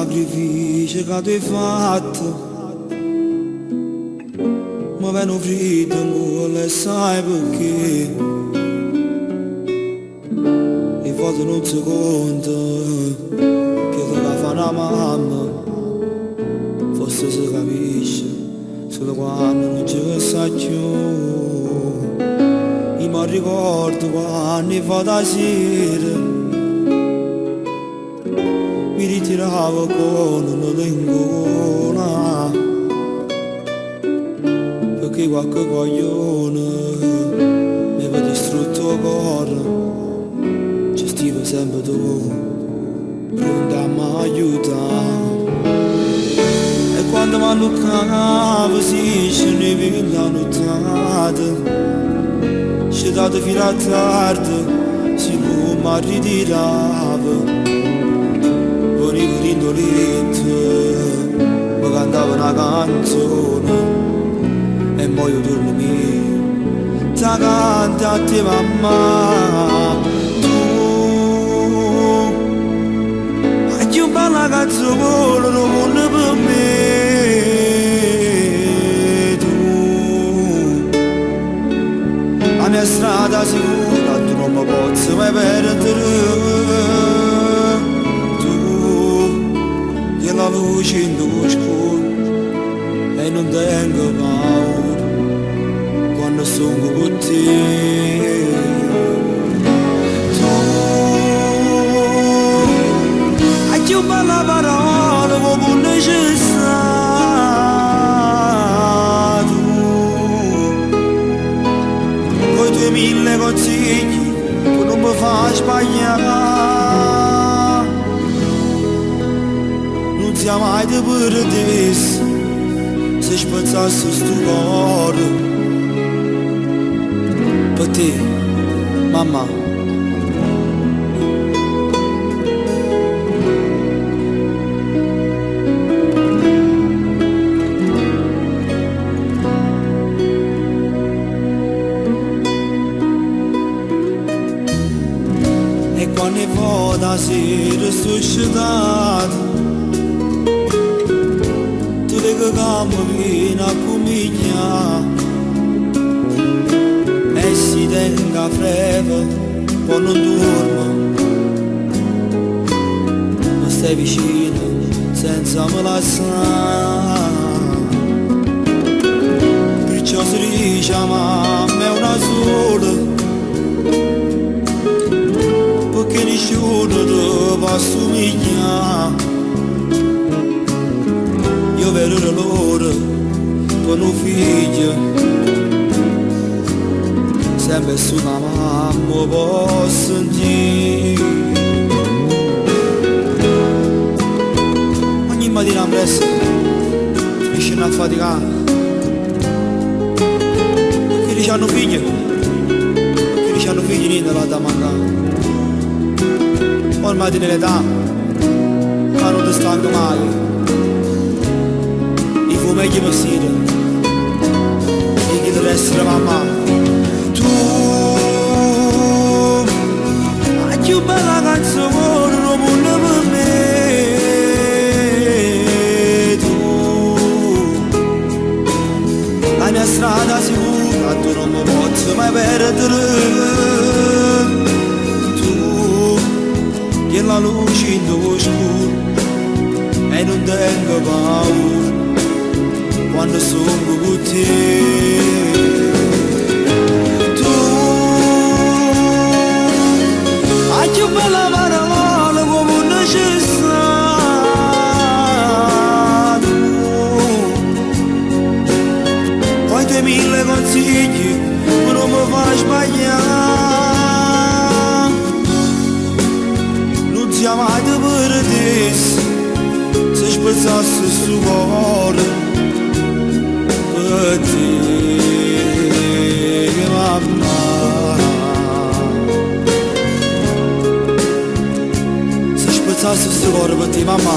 sacrificio che tu hai fatto, ma vengo fritto in cuore e sai perché. E foto non si conta che lo che fa una mamma, forse si capisce solo quando non ci sa più. Io mi ricordo quando fa da sera mi ritiravo con una lingona, perché qualche coglione mi aveva distrutto il cuore. Ci stivo sempre tu, pronto a mi aiutare. E quando mi alluccavo si scendeva la nottata, ci dato fino a tardi, si non mi ritirava. Venivo rindolito, mi cantava una canzone e poi io dormivo. Ti canto a te mamma, tu hai più bella canzone non per me. Tu la mia strada sicura, tu non mi posso mai perdere. La luce in oscuro e non tengo paura quando sono con te. Tu hai più bella parola come necessario, con i tuoi 1000 consigli tu non mi fai sbagliare. Non sia mai de părătesc să-și pățească stuporă pe te, mama. E quando è voda sera suscitata che cammina con mia e si tenga freve poi non dormo, ma stai vicino senza me lasciare. Perciò si dice mamma è una sola, perché nessuno ti può assomigliare. Io vedo l'ora con un figlio, sempre su una mamma posso sentire. Ogni mattina presto mi scendo a faticare, perché hanno figli, perché hanno figli niente la da mancare. Ormai tiene l'età, ma non ti stanco mai. Meglio possibile e che deve essere mamma. Tu hai più bella canzone non per me. Tu la mia strada sicura tu non mi posso mai perdere. Tu che la luce in oscuro e non tengo paura quando sono con te. Tu hai più bella parola come necessario, con i tuoi 1000 consigli non mi fai sbagliare. Non sia mai di perdere se spezzasse sto cuore per te, mamma. Se spezzasse sto cuore per te, mamma.